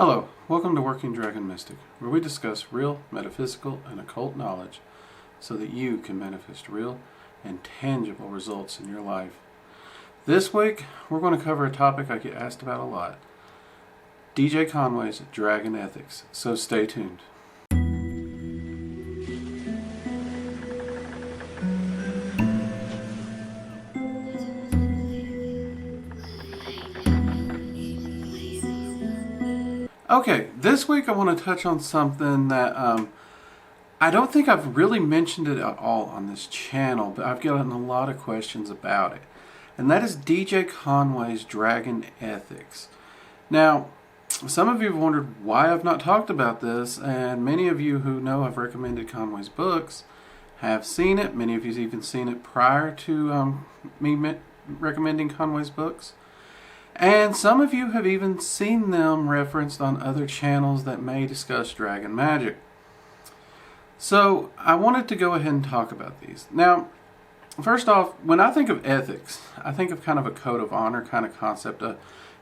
Hello, welcome to Working Dragon Mystic, where we discuss real, metaphysical, and occult knowledge so that you can manifest real and tangible results in your life. This week, we're going to cover a topic I get asked about a lot, DJ Conway's Dragon Ethics, so stay tuned. Okay, this week I want to touch on something that I don't think I've really mentioned it at all on this channel, but I've gotten a lot of questions about it. And that is DJ Conway's Dragon Ethics. Now, some of you have wondered why I've not talked about this, and many of you who know I've recommended Conway's books have seen it. Many of you have even seen it prior to me recommending Conway's books. And some of you have even seen them referenced on other channels that may discuss dragon magic. So I wanted to go ahead and talk about these. Now, first off, when I think of ethics, I think of kind of a code of honor kind of concept, a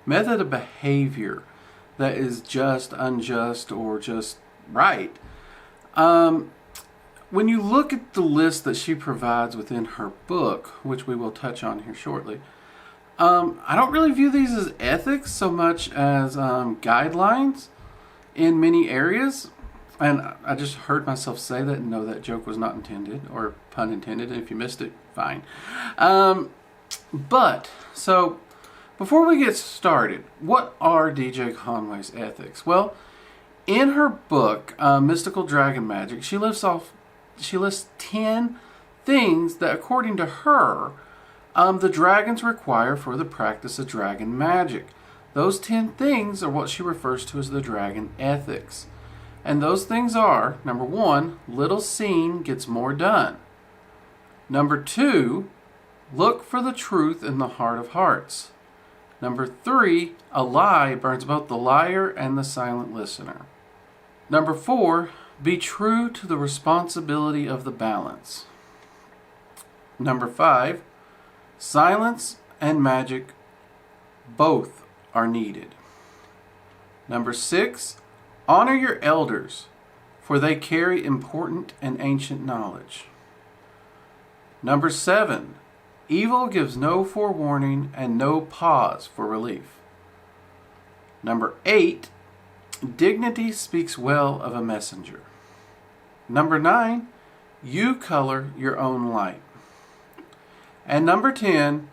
method of behavior that is just, unjust, or just right. When you look at the list that she provides within her book, which we will touch on here shortly, I don't really view these as ethics so much as guidelines in many areas. And I just heard myself say that and know that joke was not intended, or pun intended. And if you missed it, fine. So before we get started, what are DJ Conway's ethics? Well, in her book, Mystical Dragon Magic, she lists 10 things that, according to her, the dragons require for the practice of dragon magic. Those 10 things are what she refers to as the dragon ethics. And those things are, number 1, little seen gets more done. Number 2, look for the truth in the heart of hearts. Number 3, a lie burns both the liar and the silent listener. Number 4, be true to the responsibility of the balance. Number 5, silence and magic both are needed. Number 6, honor your elders, for they carry important and ancient knowledge. Number 7, evil gives no forewarning and no pause for relief. Number 8, dignity speaks well of a messenger. Number 9, you color your own light. And number 10,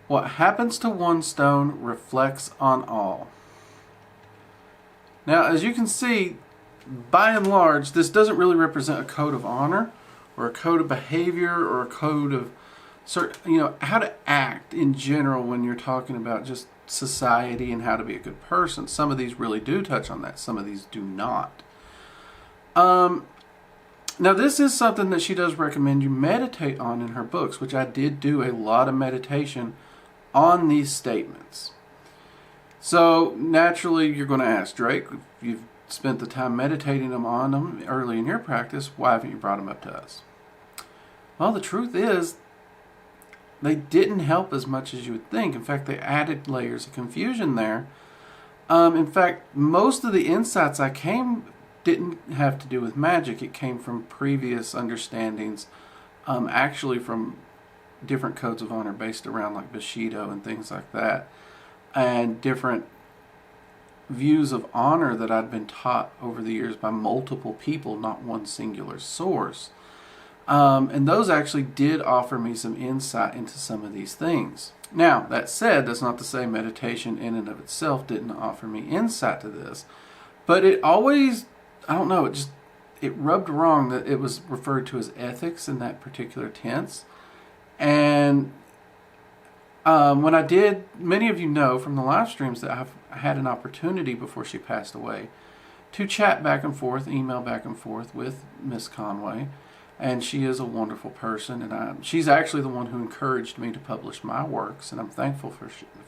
what happens to one stone reflects on all. Now, as you can see, by and large, this doesn't really represent a code of honor or a code of behavior or a code of how to act in general when you're talking about just society and how to be a good person. Some of these really do touch on that. Some of these do not. Now, this is something that she does recommend you meditate on in her books, which I did do a lot of meditation on these statements. So, naturally, you're going to ask, Drake, if you've spent the time meditating on them early in your practice, why haven't you brought them up to us? Well, the truth is, they didn't help as much as you would think. In fact, they added layers of confusion there. In fact, most of the insights didn't have to do with magic. It came from previous understandings, actually from different codes of honor based around like Bushido and things like that, and different views of honor that I'd been taught over the years by multiple people, not one singular source. And those actually did offer me some insight into some of these things. Now, that said, that's not to say meditation in and of itself didn't offer me insight to this, but it always, I don't know, it rubbed wrong that it was referred to as ethics in that particular tense. And when I did, many of you know from the live streams that I've had an opportunity before she passed away to chat back and forth, email back and forth with Miss Conway. And she is a wonderful person, and she's actually the one who encouraged me to publish my works, and I'm thankful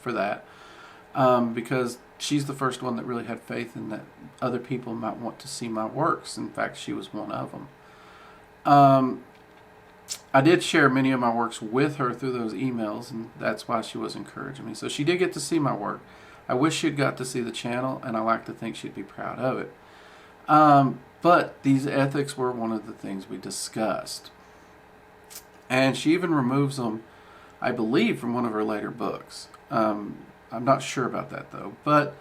for that, because she's the first one that really had faith in that other people might want to see my works. In fact, she was one of them. I did share many of my works with her through those emails, and that's why she was encouraging me. So she did get to see my work. I wish she'd got to see the channel, and I like to think she'd be proud of it. But these ethics were one of the things we discussed. And she even removes them, I believe, from one of her later books. I'm not sure about that, though. But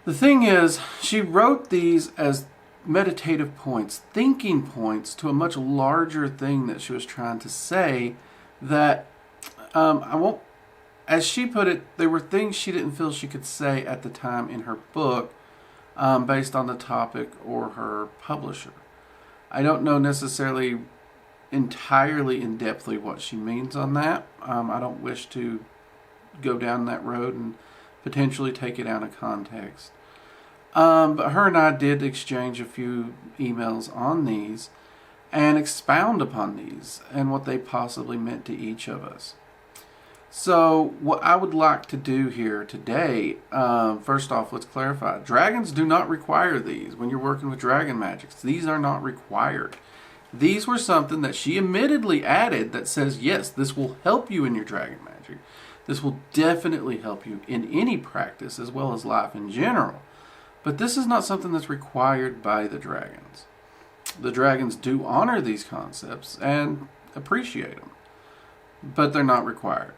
the thing is, she wrote these as meditative points, thinking points to a much larger thing that she was trying to say, that as she put it, there were things she didn't feel she could say at the time in her book, based on the topic or her publisher. I don't know necessarily entirely in depthly what she means on that. I don't wish to go down that road and potentially take it out of context. But her and I did exchange a few emails on these and expound upon these and what they possibly meant to each of us. So what I would like to do here today, first off, let's clarify. Dragons do not require these when you're working with dragon magics. These are not required. These were something that she admittedly added that says, yes, this will help you in your dragon magic. This will definitely help you in any practice as well as life in general. But this is not something that's required by the dragons. The dragons do honor these concepts and appreciate them, but they're not required.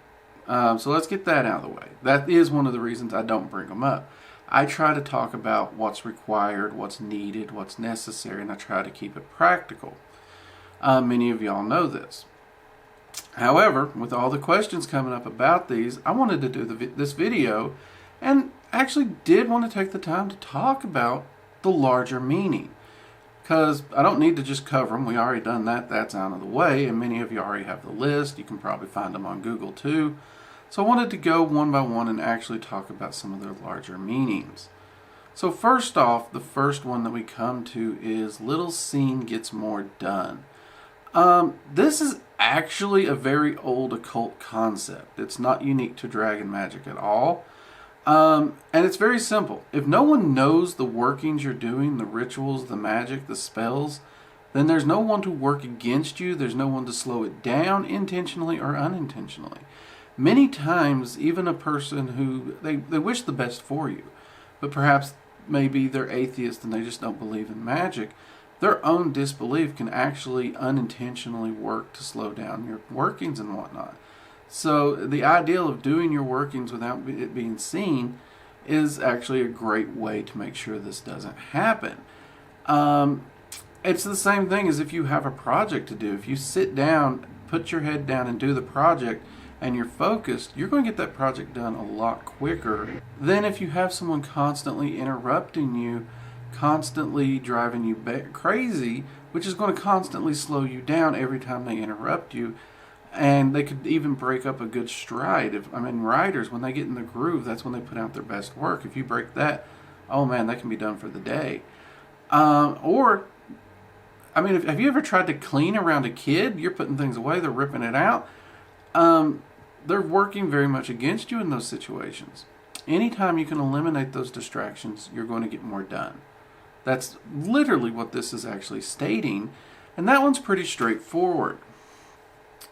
So let's get that out of the way. That is one of the reasons I don't bring them up. I try to talk about what's required, what's needed, what's necessary, and I try to keep it practical. Many of y'all know this. However, with all the questions coming up about these, I wanted to do this video and actually did want to take the time to talk about the larger meaning. Because I don't need to just cover them. We already done that. That's out of the way. And many of you already have the list. You can probably find them on Google too. So I wanted to go one by one and actually talk about some of their larger meanings. So first off, the first one that we come to is little seen gets more done. This is actually a very old occult concept. It's not unique to dragon magic at all. And it's very simple. If no one knows the workings you're doing, the rituals, the magic, the spells, then there's no one to work against you. There's no one to slow it down intentionally or unintentionally. Many times, even a person who, they wish the best for you, but perhaps maybe they're atheist and they just don't believe in magic, their own disbelief can actually unintentionally work to slow down your workings and whatnot. So the ideal of doing your workings without it being seen is actually a great way to make sure this doesn't happen. It's the same thing as if you have a project to do. If you sit down, put your head down and do the project and you're focused, you're going to get that project done a lot quicker than if you have someone constantly interrupting you, constantly driving you crazy, which is going to constantly slow you down every time they interrupt you. And they could even break up a good stride. Writers, when they get in the groove, that's when they put out their best work. If you break that, oh man, that can be done for the day. Have you ever tried to clean around a kid? You're putting things away, they're ripping it out. They're working very much against you in those situations. Anytime you can eliminate those distractions, you're going to get more done. That's literally what this is actually stating. And that one's pretty straightforward.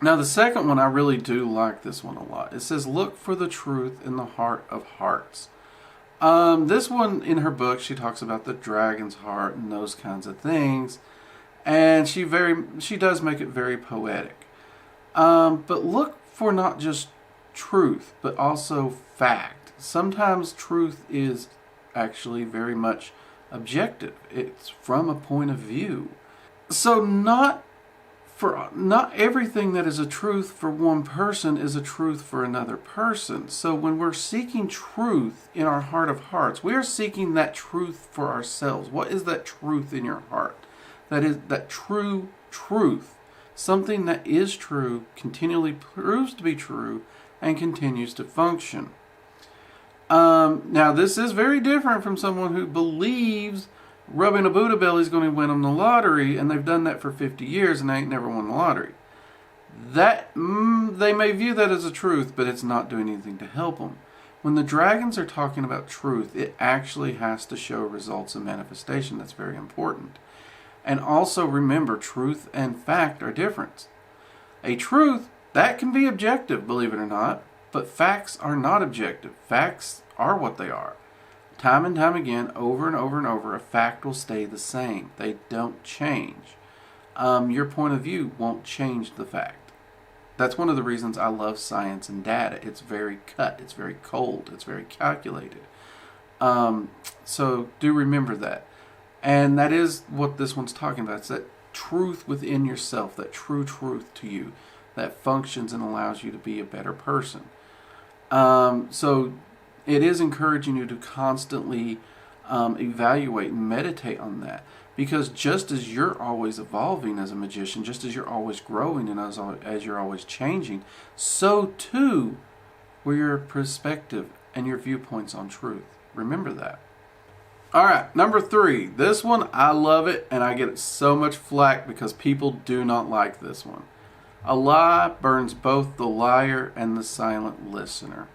Now the second one, I really do like this one a lot. It says, look for the truth in the heart of hearts. This one, in her book, she talks about the dragon's heart and those kinds of things. And she does make it very poetic. But look for not just truth, but also fact. Sometimes truth is actually very much objective. It's from a point of view. So not everything that is a truth for one person is a truth for another person. So when we're seeking truth in our heart of hearts, we are seeking that truth for ourselves. What is that truth in your heart? That is that true truth. Something that is true continually proves to be true and continues to function. Now this is very different from someone who believes rubbing a Buddha belly is going to win them the lottery, and they've done that for 50 years and they ain't never won the lottery. That they may view that as a truth, but it's not doing anything to help them. When the dragons are talking about truth, it actually has to show results and manifestation. That's very important. And also remember, truth and fact are different. A truth, that can be objective, believe it or not. But facts are not objective. Facts are what they are. Time and time again, over and over and over, a fact will stay the same. They don't change. Your point of view won't change the fact. That's one of the reasons I love science and data. It's very cut. It's very cold. It's very calculated. So do remember that. And that is what this one's talking about. It's that truth within yourself, that true truth to you that functions and allows you to be a better person. So it is encouraging you to constantly evaluate and meditate on that. Because just as you're always evolving as a magician, just as you're always growing and as you're always changing, so too will your perspective and your viewpoints on truth. Remember that. All right, number 3. This one, I love it, and I get so much flack because people do not like this one. A lie burns both the liar and the silent listener.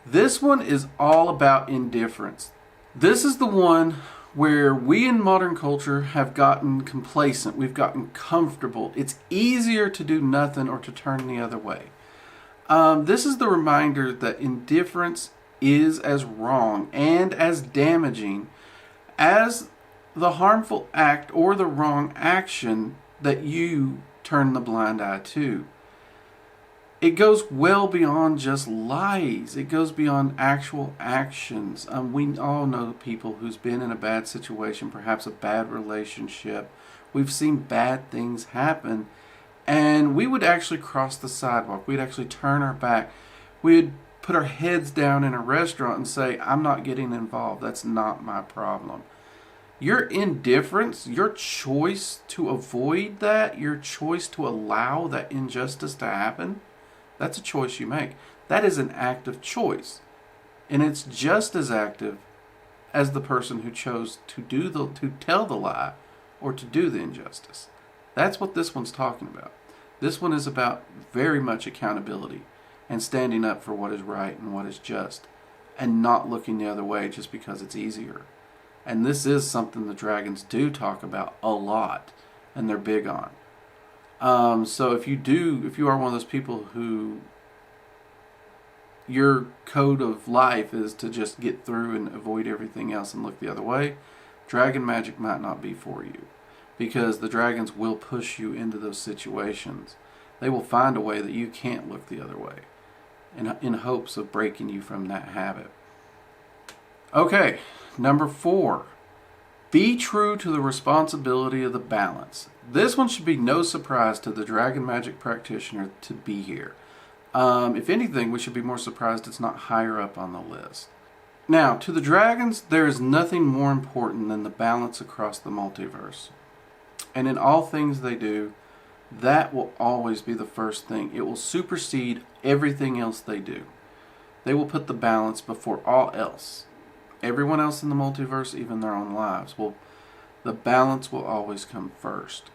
This one is all about indifference. This is the one where we in modern culture have gotten complacent. We've gotten comfortable. It's easier to do nothing or to turn the other way. This is the reminder that indifference is as wrong and as damaging as the harmful act or the wrong action that you turn the blind eye to. It goes well beyond just lies. It goes beyond actual actions. We all know people who's been in a bad situation, perhaps a bad relationship. We've seen bad things happen, and we would actually cross the sidewalk. We'd actually turn our back. We'd put our heads down in a restaurant and say, I'm not getting involved. That's not my problem. Your indifference, your choice to avoid that, your choice to allow that injustice to happen, that's a choice you make. That is an act of choice. And it's just as active as the person who chose to tell the lie or to do the injustice. That's what this one's talking about. This one is about very much accountability and standing up for what is right and what is just and not looking the other way just because it's easier. And this is something the dragons do talk about a lot and they're big on. So if you are one of those people who your code of life is to just get through and avoid everything else and look the other way, dragon magic might not be for you, because the dragons will push you into those situations. They will find a way that you can't look the other way in hopes of breaking you from that habit. Okay, number 4. Be true to the responsibility of the balance. This one should be no surprise to the dragon magic practitioner to be here. If anything, we should be more surprised it's not higher up on the list. Now, to the dragons, there is nothing more important than the balance across the multiverse. And in all things they do, that will always be the first thing. It will supersede everything else they do. They will put the balance before all else. Everyone else in the multiverse, even their own lives, the balance will always come first.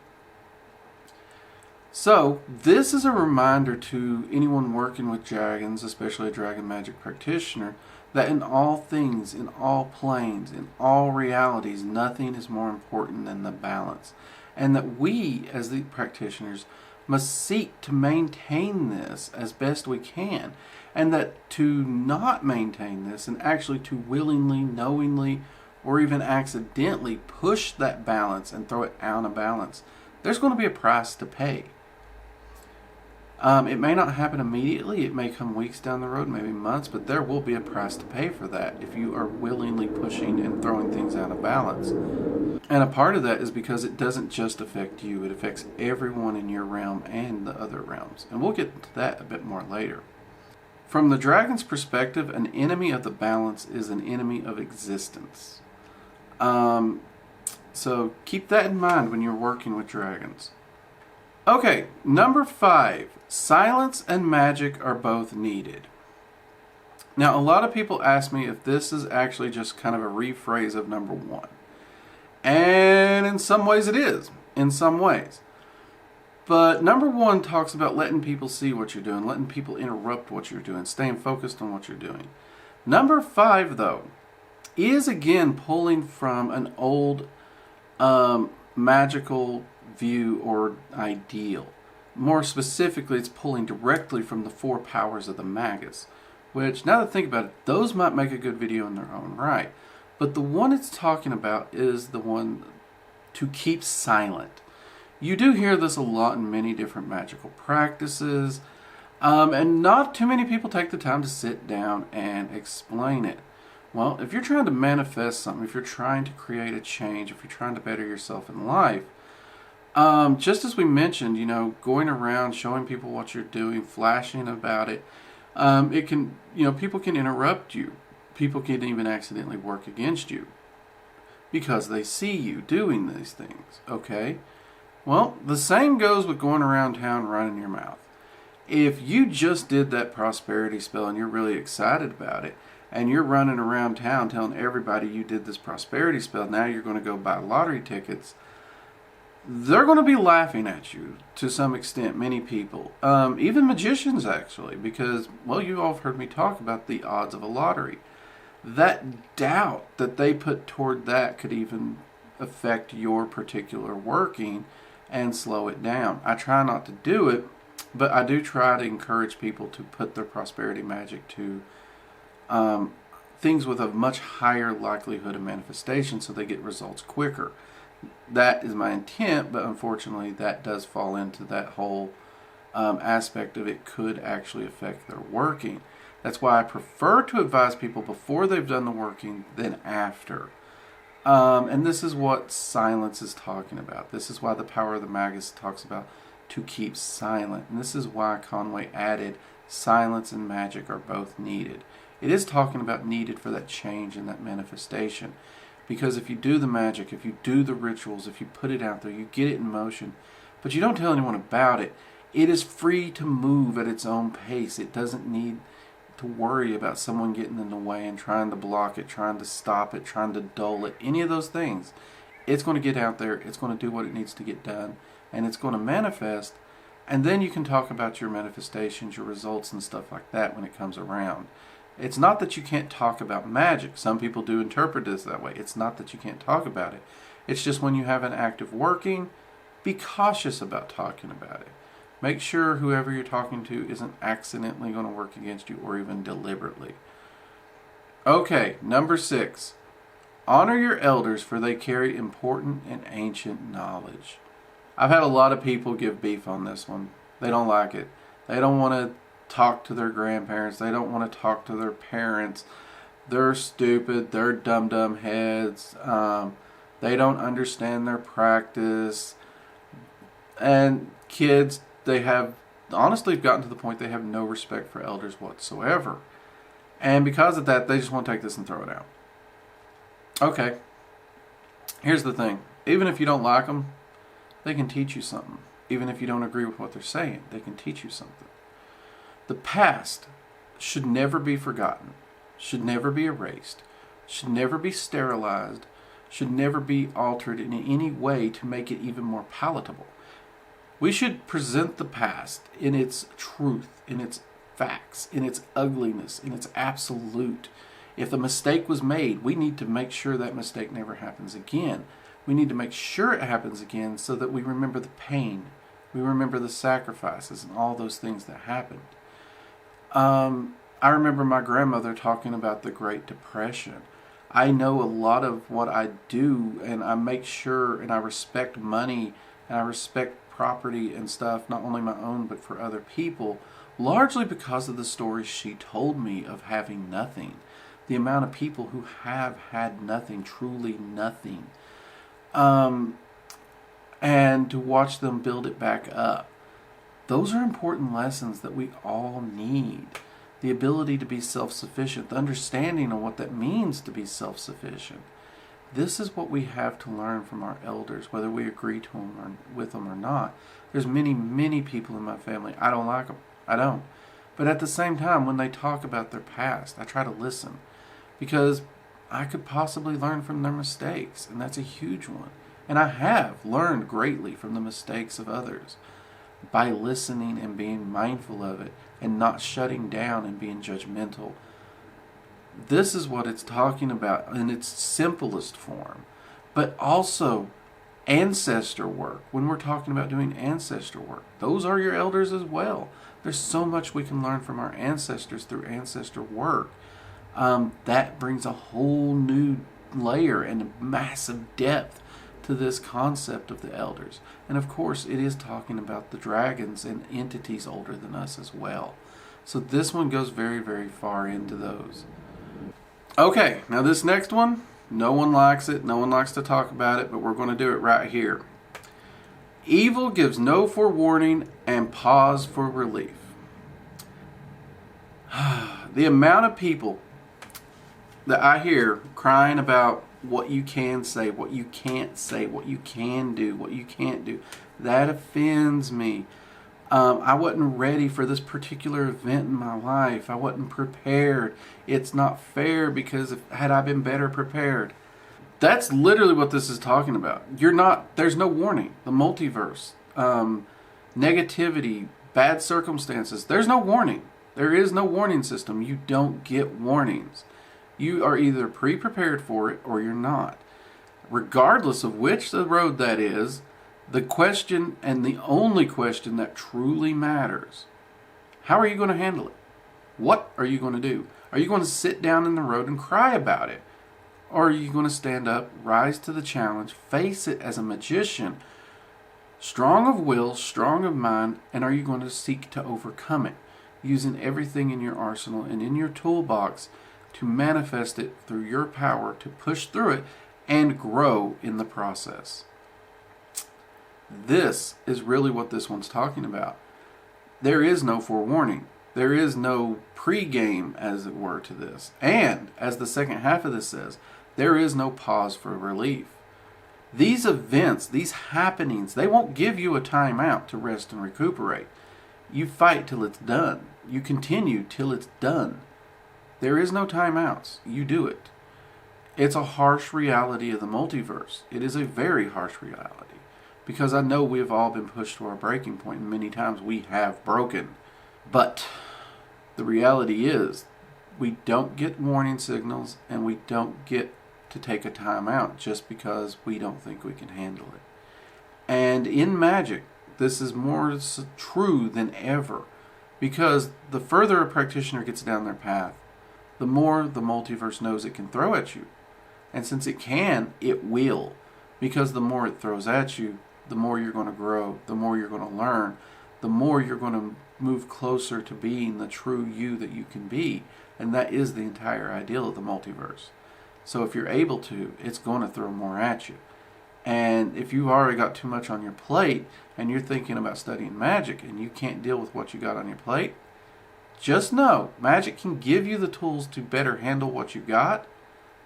So, this is a reminder to anyone working with dragons, especially a dragon magic practitioner, that in all things, in all planes, in all realities, nothing is more important than the balance. And that we, as the practitioners, must seek to maintain this as best we can. And that to not maintain this and actually to willingly, knowingly, or even accidentally push that balance and throw it out of balance, there's going to be a price to pay. It may not happen immediately. It may come weeks down the road, maybe months, but there will be a price to pay for that if you are willingly pushing and throwing things out of balance. And a part of that is because it doesn't just affect you. It affects everyone in your realm and the other realms. And we'll get into that a bit more later. From the dragon's perspective, an enemy of the balance is an enemy of existence. So keep that in mind when you're working with dragons. Okay, number 5. Silence and magic are both needed. Now, a lot of people ask me if this is actually just kind of a rephrase of number 1. And in some ways it is. In some ways. But number 1 talks about letting people see what you're doing, letting people interrupt what you're doing, staying focused on what you're doing. Number 5, though, is again pulling from an old magical view or ideal. More specifically, it's pulling directly from the 4 powers of the Magus, which, now that I think about it, those might make a good video in their own right. But the one it's talking about is the one to keep silent. You do hear this a lot in many different magical practices, and not too many people take the time to sit down and explain it. Well, if you're trying to manifest something, if you're trying to create a change, if you're trying to better yourself in life, just as we mentioned, going around showing people what you're doing, flashing about it, it can, people can interrupt you. People can even accidentally work against you because they see you doing these things, okay? Well, the same goes with going around town running your mouth. If you just did that prosperity spell and you're really excited about it, and you're running around town telling everybody you did this prosperity spell, now you're going to go buy lottery tickets, they're going to be laughing at you to some extent, many people. Even magicians, actually, because, well, you all have heard me talk about the odds of a lottery. That doubt that they put toward that could even affect your particular working and slow it down. I try not to do it, but I do try to encourage people to put their prosperity magic to things with a much higher likelihood of manifestation so they get results quicker. That is my intent, but unfortunately that does fall into that whole aspect of it could actually affect their working. That's why I prefer to advise people before they've done the working than after. And this is what silence is talking about. This is why the power of the magus talks about to keep silent. And this is why Conway added silence and magic are both needed. It is talking about needed for that change and that manifestation. Because if you do the magic, if you do the rituals, if you put it out there, you get it in motion, but you don't tell anyone about it, it is free to move at its own pace. It doesn't need to worry about someone getting in the way and trying to block it, trying to stop it, trying to dull it, any of those things. It's going to get out there, it's going to do what it needs to get done, and it's going to manifest, and then you can talk about your manifestations, your results, and stuff like that when it comes around. It's not that you can't talk about magic. Some people do interpret this that way. It's not that you can't talk about it. It's just when you have an active working, be cautious about talking about it. Make sure whoever you're talking to isn't accidentally going to work against you or even deliberately. Okay, number 6. Honor your elders, for they carry important and ancient knowledge. I've had a lot of people give beef on this one. They don't like it. They don't want to talk to their grandparents. They don't want to talk to their parents. They're stupid. They're dumb heads. They don't understand their practice. And kids, they have honestly gotten to the point they have no respect for elders whatsoever. And because of that, they just want to take this and throw it out. Okay, here's the thing. Even if you don't like them, they can teach you something. Even if you don't agree with what they're saying, they can teach you something. The past should never be forgotten, should never be erased, should never be sterilized, should never be altered in any way to make it even more palatable. We should present the past in its truth, in its facts, in its ugliness, in its absolute. If a mistake was made, we need to make sure that mistake never happens again. We need to make sure it happens again so that we remember the pain, we remember the sacrifices and all those things that happened. I remember my grandmother talking about the Great Depression. I know a lot of what I do, and I make sure, and I respect money, and I respect property and stuff, not only my own, but for other people, largely because of the stories she told me of having nothing. The amount of people who have had nothing, truly nothing. And to watch them build it back up. Those are important lessons that we all need. The ability to be self-sufficient, the understanding of what that means to be self-sufficient. This is what we have to learn from our elders, whether we agree to them or with them or not. There's many people in my family. I don't like them. I don't. But at the same time, when they talk about their past, I try to listen. Because I could possibly learn from their mistakes, and that's a huge one. And I have learned greatly from the mistakes of others by listening and being mindful of it and not shutting down and being judgmental. This is what it's talking about in its simplest form. But also ancestor work. When we're talking about doing ancestor work, those are your elders as well. There's so much we can learn from our ancestors through ancestor work. That brings a whole new layer and a massive depth to this concept of the elders. And of course, it is talking about the dragons and entities older than us as well. So this one goes very, very far into those. Okay, now this next one, no one likes it. No one likes to talk about it, but we're going to do it right here. Evil gives no forewarning and pause for relief. The amount of people that I hear crying about what you can say, what you can't say, what you can do, what you can't do, that offends me. I wasn't ready for this particular event in my life. I wasn't prepared. It's not fair because had I been better prepared. That's literally what this is talking about. There's no warning. The multiverse, negativity, bad circumstances, there's no warning. There is no warning system. You don't get warnings. You are either pre-prepared for it or you're not. Regardless of which the road that is, the question and the only question that truly matters, how are you going to handle it? What are you going to do? Are you going to sit down in the road and cry about it? Or are you going to stand up, rise to the challenge, face it as a magician, strong of will, strong of mind, and are you going to seek to overcome it, using everything in your arsenal and in your toolbox to manifest it through your power, to push through it and grow in the process? This is really what this one's talking about. There is no forewarning. There is no pre-game, as it were, to this. And, as the second half of this says, there is no pause for relief. These events, these happenings, they won't give you a time out to rest and recuperate. You fight till it's done. You continue till it's done. There is no timeouts. You do it. It's a harsh reality of the multiverse. It is a very harsh reality. Because I know we've all been pushed to our breaking point, and many times we have broken. But the reality is, we don't get warning signals, and we don't get to take a time out just because we don't think we can handle it. And in Magick, this is more true than ever. Because the further a practitioner gets down their path, the more the multiverse knows it can throw at you. And since it can, it will. Because the more it throws at you, the more you're going to grow, the more you're going to learn, the more you're going to move closer to being the true you that you can be. And that is the entire ideal of the multiverse. So if you're able to, it's going to throw more at you. And if you've already got too much on your plate and you're thinking about studying Magick and you can't deal with what you got on your plate, just know Magick can give you the tools to better handle what you got,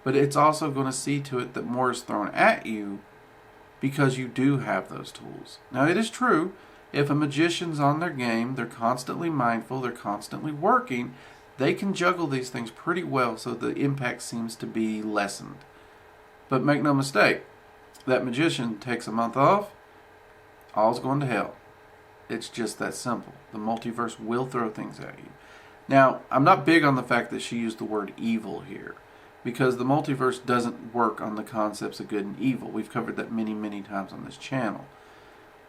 but it's also going to see to it that more is thrown at you because you do have those tools. Now, it is true, if a magician's on their game, they're constantly mindful, they're constantly working, they can juggle these things pretty well so the impact seems to be lessened. But make no mistake, that magician takes a month off, all's going to hell. It's just that simple. The multiverse will throw things at you. Now, I'm not big on the fact that she used the word evil here, because the multiverse doesn't work on the concepts of good and evil. We've covered that many, many times on this channel.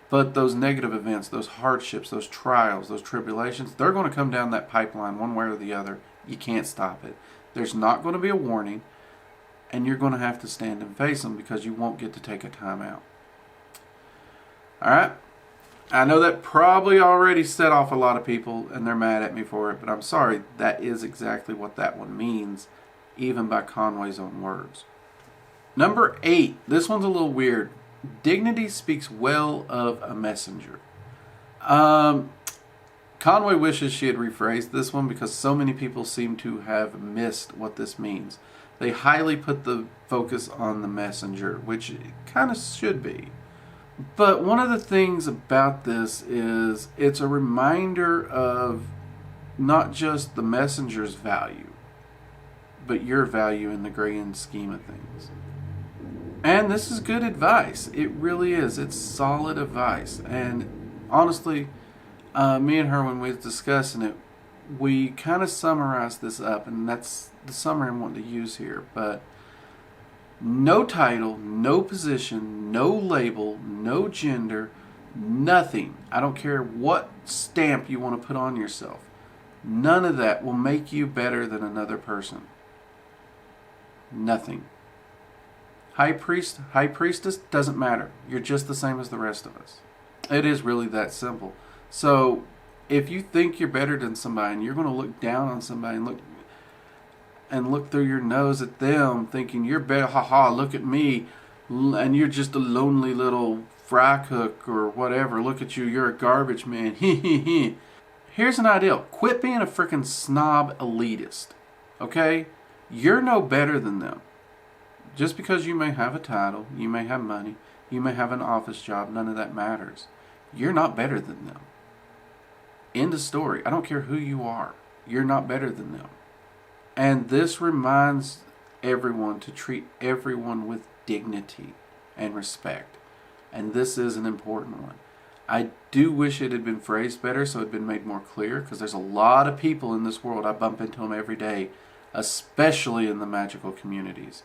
But those negative events, those hardships, those trials, those tribulations, they're going to come down that pipeline one way or the other. You can't stop it. There's not going to be a warning, and you're going to have to stand and face them because you won't get to take a time out. Alright? I know that probably already set off a lot of people, and they're mad at me for it, but I'm sorry. That is exactly what that one means, even by Conway's own words. Number 8. This one's a little weird. Dignity speaks well of a messenger. Conway wishes she had rephrased this one because so many people seem to have missed what this means. They highly put the focus on the messenger, which it kind of should be. But one of the things about this is it's a reminder of not just the messenger's value, but your value in the grand scheme of things. And this is good advice. It really is. It's solid advice. And honestly, me and her, when we was discussing it, we kind of summarized this up, and that's the summary I'm wanting to use here. But no title, no position, no label, no gender, Nothing. I don't care what stamp you want to put on yourself. None of that will make you better than another person. Nothing. High priest, high priestess, doesn't matter. You're just the same as the rest of us. It is really that simple. So if you think you're better than somebody and you're going to look down on somebody and look through your nose at them thinking you're better, haha, look at me, and you're just a lonely little fry cook or whatever, look at you, you're a garbage man, Here's an ideal. Quit being a freaking snob elitist. Okay? You're no better than them. Just because you may have a title, you may have money, you may have an office job, none of that matters. You're not better than them. End of story. I don't care who you are. You're not better than them. And this reminds everyone to treat everyone with dignity and respect. And this is an important one. I do wish it had been phrased better so it had been made more clear, because there's a lot of people in this world, I bump into them every day, especially in the magical communities.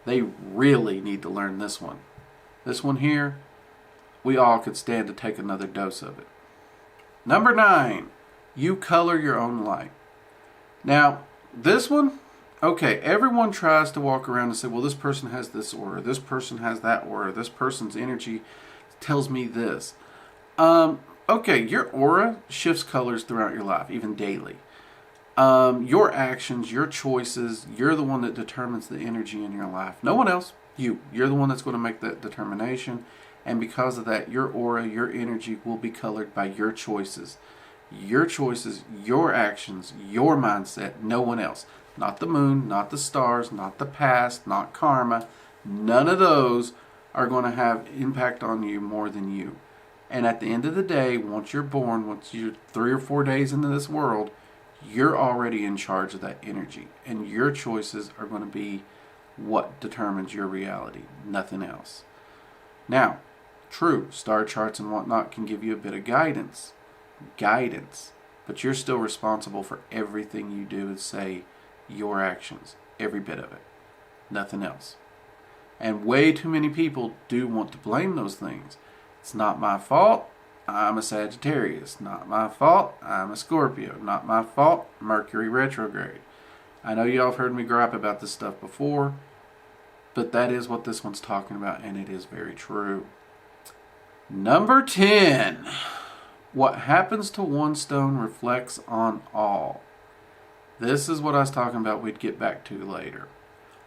They really need to learn this one. This one here, we all could stand to take another dose of it. Number 9, you color your own light. Now, this one, okay, everyone tries to walk around and say, well, this person has this aura, this person has that aura, this person's energy tells me this. Okay, your aura shifts colors throughout your life, even daily. Your actions, your choices, you're the one that determines the energy in your life. No one else. You're the one that's going to make that determination. And because of that, your aura, your energy will be colored by your choices. Your choices, your actions, your mindset, no one else. Not the moon, not the stars, not the past, not karma. None of those are going to have impact on you more than you. And at the end of the day, once you're born, once you're 3 or 4 days into this world, you're already in charge of that energy. And your choices are going to be what determines your reality, nothing else. Now, true, star charts and whatnot can give you a bit of guidance, but you're still responsible for everything you do and say, your actions, every bit of it, nothing else. And way too many people do want to blame those things. It's not my fault, I'm a Sagittarius. Not my fault, I'm a Scorpio. Not my fault, Mercury retrograde. I know y'all have heard me gripe about this stuff before, but that is what this one's talking about, and it is very true. Number 10. What happens to one stone reflects on all. This is what I was talking about we'd get back to later.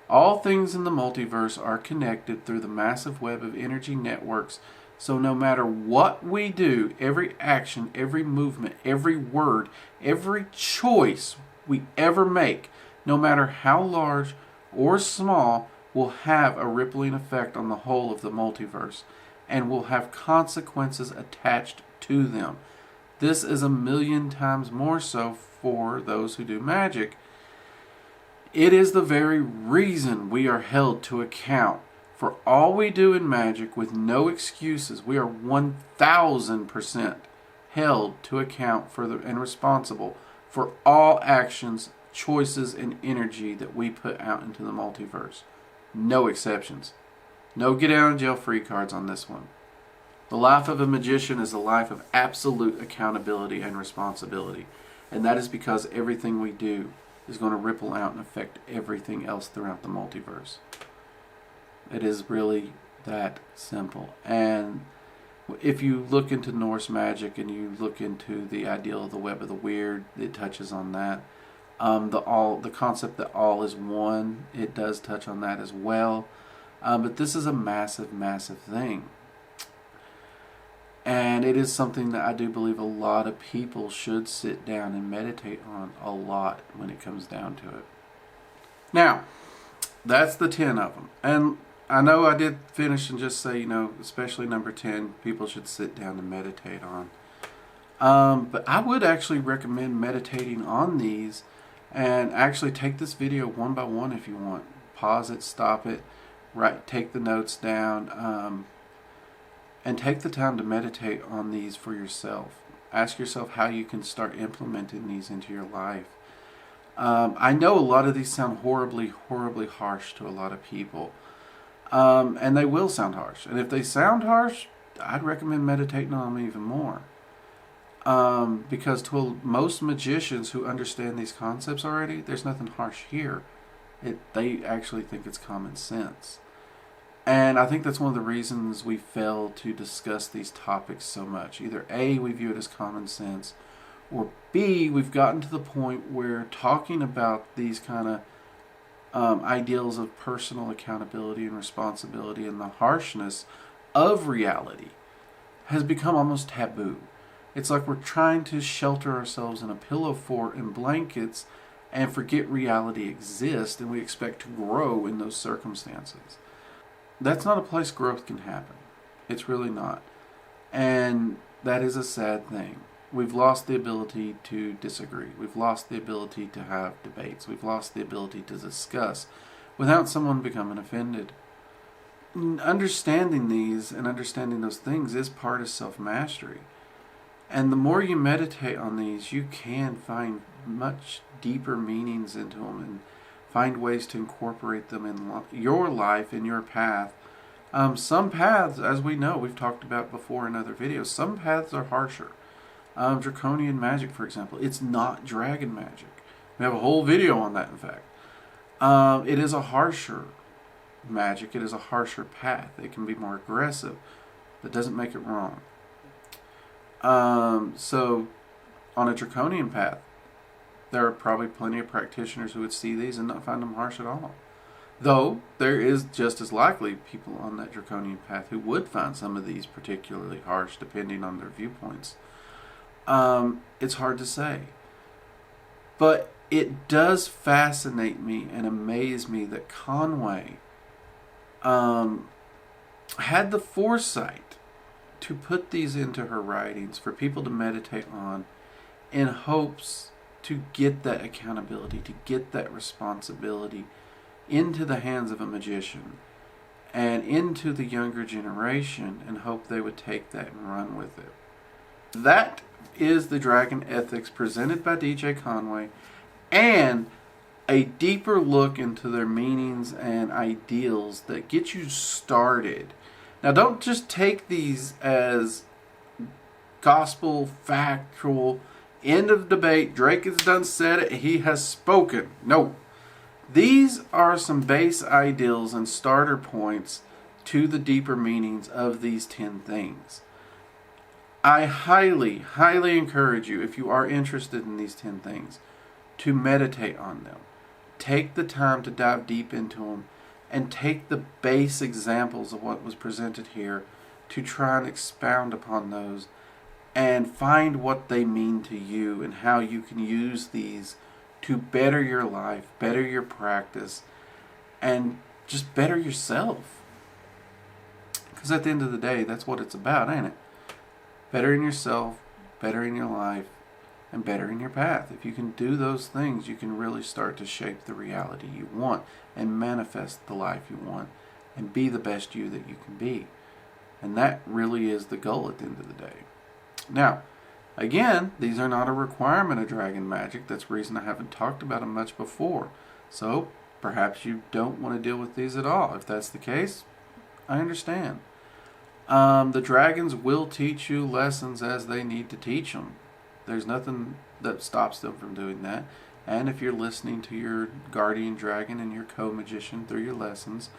All things in the multiverse are connected through the massive web of energy networks. So no matter what we do, every action, every movement, every word, every choice we ever make, no matter how large or small, will have a rippling effect on the whole of the multiverse and will have consequences attached to them. This is 1,000,000 times more so for those who do magic. It is the very reason we are held to account for all we do in magic with no excuses. We are 1,000% held to account for and responsible for all actions, choices, and energy that we put out into the multiverse. No exceptions. No get out of jail free cards on this one. The life of a magician is a life of absolute accountability and responsibility. And that is because everything we do is going to ripple out and affect everything else throughout the multiverse. It is really that simple. And if you look into Norse magic and you look into the ideal of the web of the weird, it touches on that. The concept that all is one, it does touch on that as well. But this is a massive, massive thing. And it is something that I do believe a lot of people should sit down and meditate on a lot when it comes down to it. Now, that's the 10 of them. And I know I did finish and just say, especially number 10, people should sit down and meditate on. But I would actually recommend meditating on these and actually take this video one by one if you want. Pause it, stop it, take the notes down, and take the time to meditate on these for yourself. Ask yourself how you can start implementing these into your life. I know a lot of these sound horribly, horribly harsh to a lot of people. And they will sound harsh. And if they sound harsh, I'd recommend meditating on them even more. Because to most magicians who understand these concepts already, there's nothing harsh here. They actually think it's common sense. And I think that's one of the reasons we fail to discuss these topics so much. Either A, we view it as common sense, or B, we've gotten to the point where talking about these kind of ideals of personal accountability and responsibility and the harshness of reality has become almost taboo. It's like we're trying to shelter ourselves in a pillow fort and blankets and forget reality exists, and we expect to grow in those circumstances. That's not a place growth can happen. It's really not. And that is a sad thing. We've lost the ability to disagree. We've lost the ability to have debates. We've lost the ability to discuss without someone becoming offended. Understanding these and understanding those things is part of self-mastery. And the more you meditate on these, you can find much deeper meanings into them and find ways to incorporate them in your life, in your path. Some paths, as we know, we've talked about before in other videos, some paths are harsher. Draconian magic, for example, it's not dragon magic. We have a whole video on that, in fact. It is a harsher magic. It is a harsher path. It can be more aggressive. That doesn't make it wrong. So, on a draconian path, there are probably plenty of practitioners who would see these and not find them harsh at all. Though, there is just as likely people on that draconian path who would find some of these particularly harsh, depending on their viewpoints. It's hard to say. But it does fascinate me and amaze me that Conway had the foresight to put these into her writings for people to meditate on in hopes to get that accountability, to get that responsibility into the hands of a magician and into the younger generation, and hope they would take that and run with it. That is the Dragon Ethics presented by DJ Conway, and a deeper look into their meanings and ideals that get you started. Now, don't just take these as gospel, factual, end of debate, Drake has done said it, he has spoken. No. These are some base ideals and starter points to the deeper meanings of these 10 things. I highly, highly encourage you, if you are interested in these 10 things, to meditate on them. Take the time to dive deep into them and take the base examples of what was presented here to try and expound upon those and find what they mean to you and how you can use these to better your life, better your practice, and just better yourself. Because at the end of the day, that's what it's about, ain't it? Bettering yourself, bettering your life, and bettering your path. If you can do those things, you can really start to shape the reality you want and manifest the life you want and be the best you that you can be. And that really is the goal at the end of the day. Now, again, these are not a requirement of Dragon Magic. That's the reason I haven't talked about them much before. So, perhaps you don't want to deal with these at all. If that's the case, I understand. The dragons will teach you lessons as they need to teach them. There's nothing that stops them from doing that. And if you're listening to your guardian dragon and your co-magician through your lessons,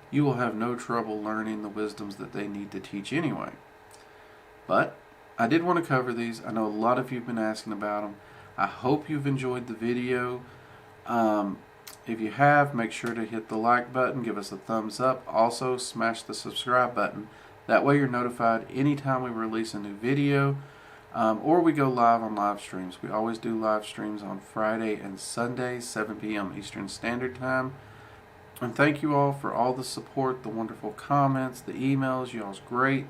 you will have no trouble learning the wisdoms that they need to teach anyway. But I did want to cover these. I know a lot of you have been asking about them. I hope you've enjoyed the video. If you have, make sure to hit the like button, give us a thumbs up. Also, smash the subscribe button. That way you're notified anytime we release a new video. Or we go live on live streams. We always do live streams on Friday and Sunday, 7 p.m. Eastern Standard Time. And thank you all for all the support, the wonderful comments, the emails. Y'all's great.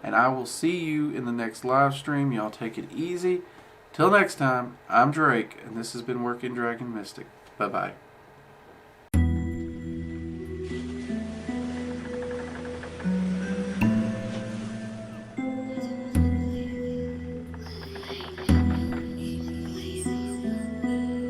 And I will see you in the next live stream. Y'all take it easy. Till next time, I'm Drake, and this has been Working Dragon Mystic. Bye-bye.